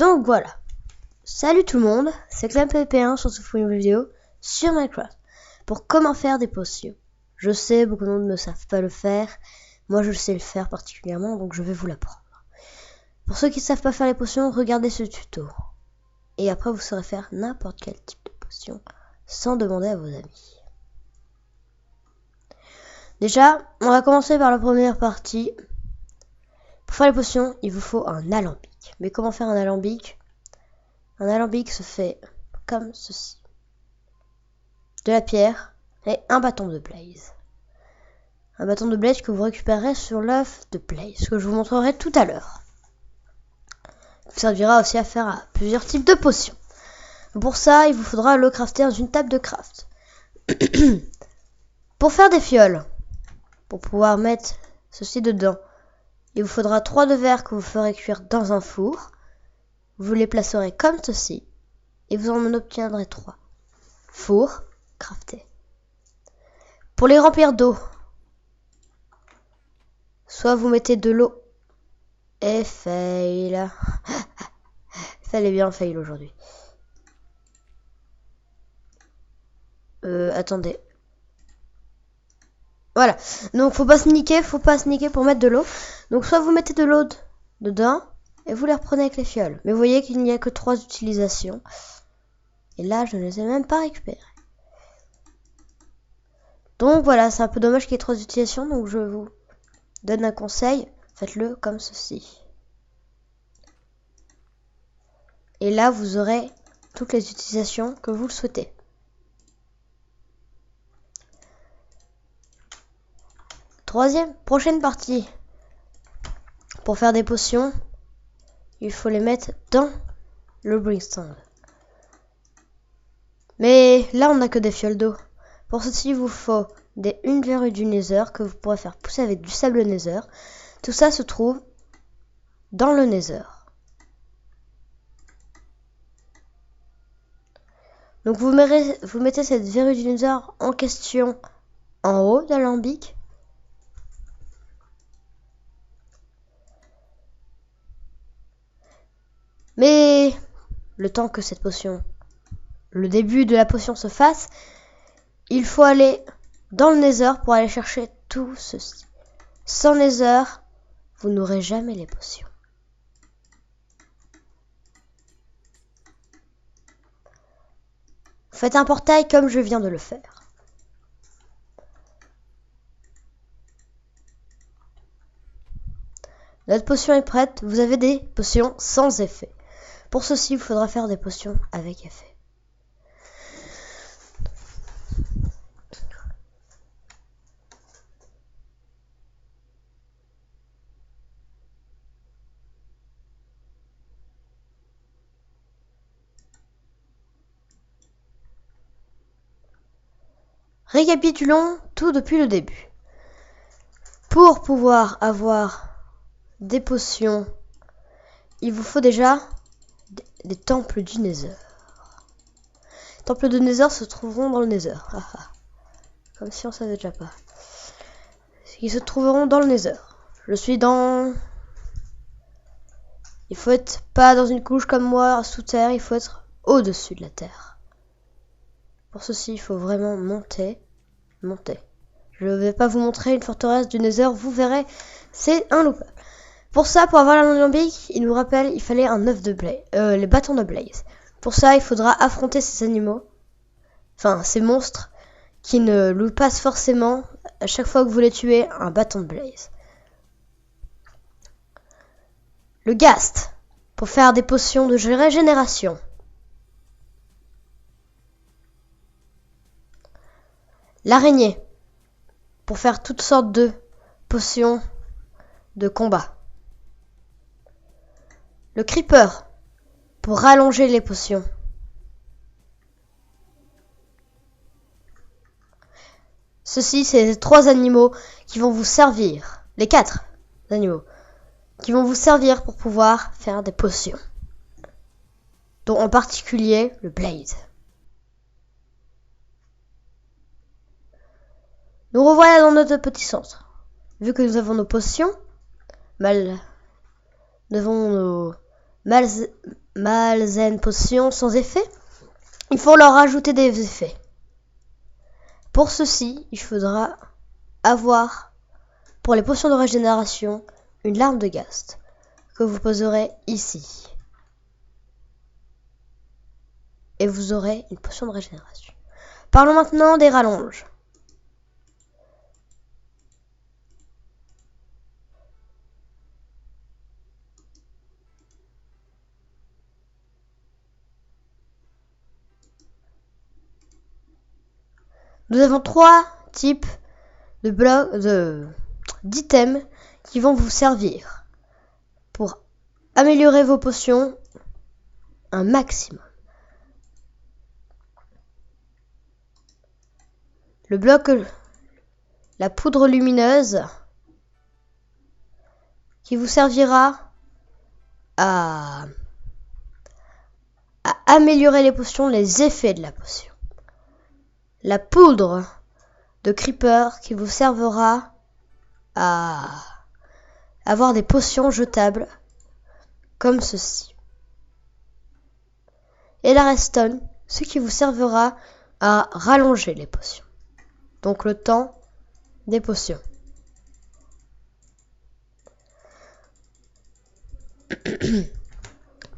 Donc voilà. Salut tout le monde, c'est ClamPP1 sur ce une vidéo sur Minecraft pour comment faire des potions. Je sais, beaucoup de monde ne savent pas le faire. Moi je sais le faire particulièrement, donc je vais vous l'apprendre. Pour ceux qui ne savent pas faire les potions, regardez ce tuto. Et après vous saurez faire n'importe quel type de potion sans demander à vos amis. Déjà, on va commencer par la première partie. Pour faire les potions, il vous faut un alambic. Mais comment faire un alambic ? Un alambic se fait comme ceci. De la pierre et un bâton de blaze. Un bâton de blaze que vous récupérerez sur l'œuf de blaze, que je vous montrerai tout à l'heure. Il vous servira aussi à faire plusieurs types de potions. Pour ça, il vous faudra le crafter dans une table de craft. Pour faire des fioles, pour pouvoir mettre ceci dedans, il vous faudra 3 de verre que vous ferez cuire dans un four. Vous les placerez comme ceci et vous en obtiendrez 3. Four crafté. Pour les remplir d'eau, soit vous mettez de l'eau et fail. Fallait bien fail aujourd'hui. Attendez. Voilà. Donc faut pas sneaker pour mettre de l'eau. Donc soit vous mettez de l'eau dedans et vous les reprenez avec les fioles. Mais vous voyez qu'il n'y a que 3 utilisations. Et là, je ne les ai même pas récupérées. Donc voilà, c'est un peu dommage qu'il y ait 3 utilisations. Donc je vous donne un conseil. Faites-le comme ceci. Et là, vous aurez toutes les utilisations que vous le souhaitez. Prochaine partie. Pour faire des potions, il faut les mettre dans le brimstone. Mais là, on n'a que des fioles d'eau. Pour ceci, il vous faut une verrue du nether que vous pourrez faire pousser avec du sable nether. Tout ça se trouve dans le nether. Donc vous mettez cette verrue du nether en question en haut de l'alambic. Mais le temps que le début de la potion se fasse, il faut aller dans le nether pour aller chercher tout ceci. Sans nether, vous n'aurez jamais les potions. Faites un portail comme je viens de le faire. Notre potion est prête. Vous avez des potions sans effet. Pour ceci, il faudra faire des potions avec effet. Récapitulons tout depuis le début. Pour pouvoir avoir des potions, il vous faut déjà des temples du nether. Les temples de nether se trouveront dans le nether. Comme si on savait déjà pas. Ils se trouveront dans le nether. Je suis dans... Il faut être pas dans une couche comme moi sous terre, il faut être au-dessus de la terre. Pour ceci, il faut vraiment monter. Je ne vais pas vous montrer une forteresse du nether, vous verrez, c'est un loupable. Pour ça, pour avoir l'alambic, il nous rappelle, il fallait un œuf de blaze, les bâtons de blaze. Pour ça, il faudra affronter ces animaux, enfin ces monstres, qui ne nous passent forcément à chaque fois que vous les tuez un bâton de blaze. Le ghast, pour faire des potions de régénération. L'araignée, pour faire toutes sortes de potions de combat. Le creeper, pour rallonger les potions. Ceci, c'est les 3 animaux qui vont vous servir, les 4 animaux, qui vont vous servir pour pouvoir faire des potions. Dont en particulier le blaze. Nous revoilà dans notre petit centre. Vu que nous avons nos potions, nous avons Malzen Potion sans effet, il faut leur ajouter des effets. Pour ceci, il faudra avoir, pour les potions de régénération, une larme de Ghast que vous poserez ici. Et vous aurez une potion de régénération. Parlons maintenant des rallonges. Nous avons 3 types de blocs d'items qui vont vous servir pour améliorer vos potions un maximum. Le bloc, la poudre lumineuse, qui vous servira à améliorer les potions, les effets de la potion. La poudre de Creeper qui vous servira à avoir des potions jetables comme ceci. Et la Redstone, ce qui vous servira à rallonger les potions. Donc le temps des potions.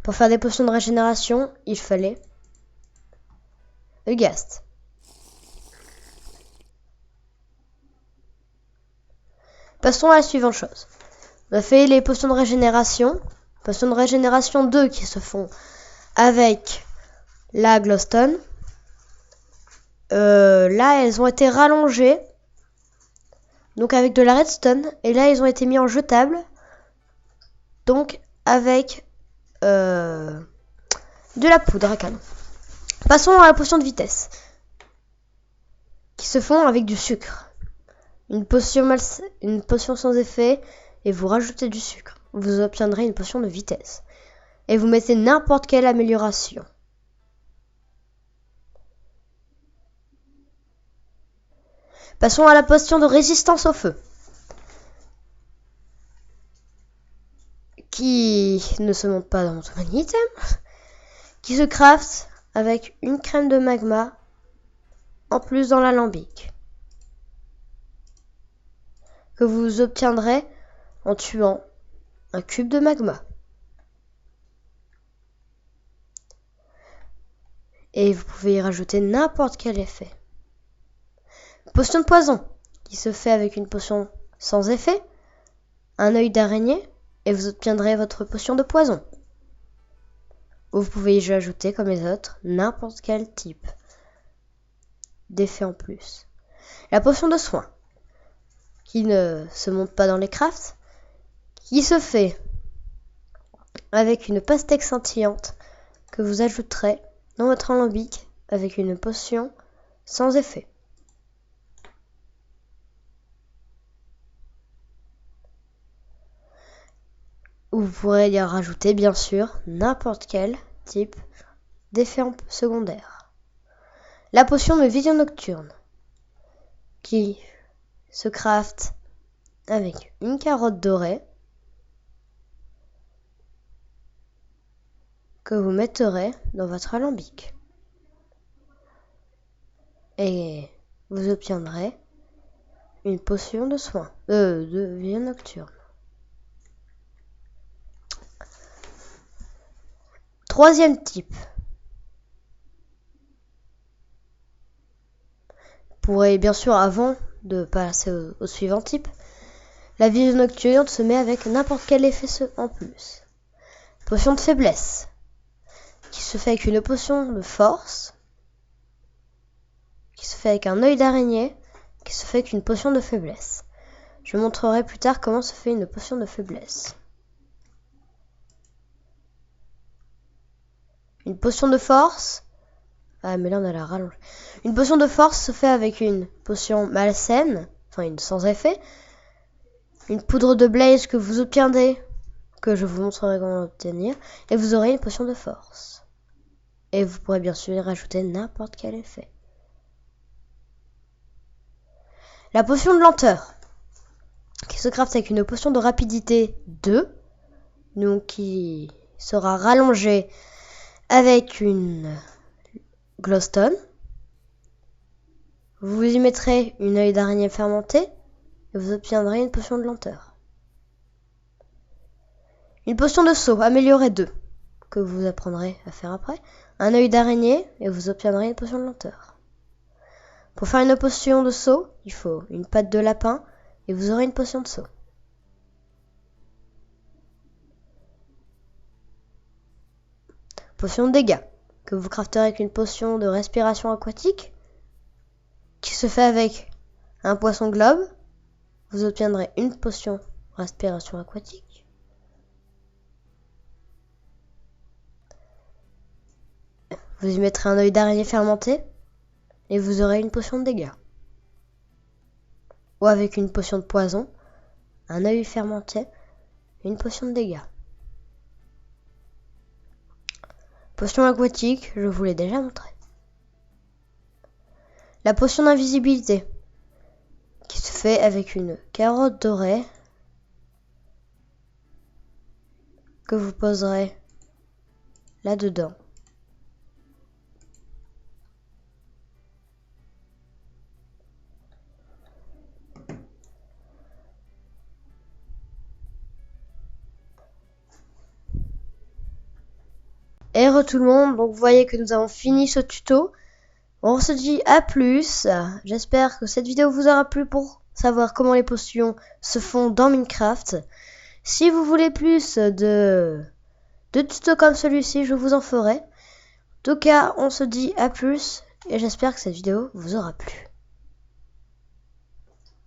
Pour faire des potions de régénération, il fallait le Ghast. Passons à la suivante chose. On a fait les potions de régénération. Potions de régénération 2 qui se font avec la glowstone. Là, elles ont été rallongées. Donc avec de la redstone. Et là, ils ont été mis en jetable. Donc avec de la poudre à canon. Passons à la potion de vitesse. Qui se font avec du sucre. Une potion sans effet et vous rajoutez du sucre. Vous obtiendrez une potion de vitesse. Et vous mettez n'importe quelle amélioration. Passons à la potion de résistance au feu. Qui ne se monte pas dans mon item. Qui se craft avec une crème de magma en plus dans l'alambic. Que vous obtiendrez en tuant un cube de magma. Et vous pouvez y rajouter n'importe quel effet. Potion de poison, qui se fait avec une potion sans effet, un œil d'araignée, et vous obtiendrez votre potion de poison. Vous pouvez y ajouter, comme les autres, n'importe quel type d'effet en plus. La potion de soin, qui ne se monte pas dans les crafts, qui se fait avec une pastèque scintillante que vous ajouterez dans votre alambic avec une potion sans effet. Vous pourrez y rajouter bien sûr n'importe quel type d'effet secondaire. La potion de vision nocturne qui se craft avec une carotte dorée que vous mettrez dans votre alambic. Et vous obtiendrez une potion de soin, de vision nocturne. Troisième type. Vous pourrez bien sûr, avant de passer au suivant type, la vision nocturne se met avec n'importe quel effet en plus. Potion de faiblesse, qui se fait avec une potion de force, qui se fait avec un œil d'araignée, qui se fait avec une potion de faiblesse. Je montrerai plus tard comment se fait une potion de faiblesse. Une potion de force. Ah, mais là on a la rallonge. Une potion de force se fait avec une potion malsaine, enfin une sans effet. Une poudre de blaze que vous obtiendrez, que je vous montrerai comment obtenir. Et vous aurez une potion de force. Et vous pourrez bien sûr y rajouter n'importe quel effet. La potion de lenteur, qui se craft avec une potion de rapidité 2, donc qui sera rallongé avec une glowstone. Vous y mettrez une œil d'araignée fermentée et vous obtiendrez une potion de lenteur. Une potion de saut améliorée 2 que vous apprendrez à faire après. Un œil d'araignée et vous obtiendrez une potion de lenteur. Pour faire une potion de saut, il faut une patte de lapin et vous aurez une potion de saut. Potion de dégâts que vous crafterez avec une potion de respiration aquatique qui se fait avec un poisson globe. Vous obtiendrez une potion respiration aquatique. Vous y mettrez un œil d'araignée fermenté et vous aurez une potion de dégâts. Ou avec une potion de poison, un œil fermenté et une potion de dégâts. Potion aquatique, je vous l'ai déjà montré. La potion d'invisibilité, qui se fait avec une carotte dorée que vous poserez là-dedans. Et tout le monde, donc vous voyez que nous avons fini ce tuto. On se dit à plus. J'espère que cette vidéo vous aura plu pour savoir comment les potions se font dans Minecraft. Si vous voulez plus de tutos comme celui-ci, je vous en ferai. En tout cas, on se dit à plus et j'espère que cette vidéo vous aura plu.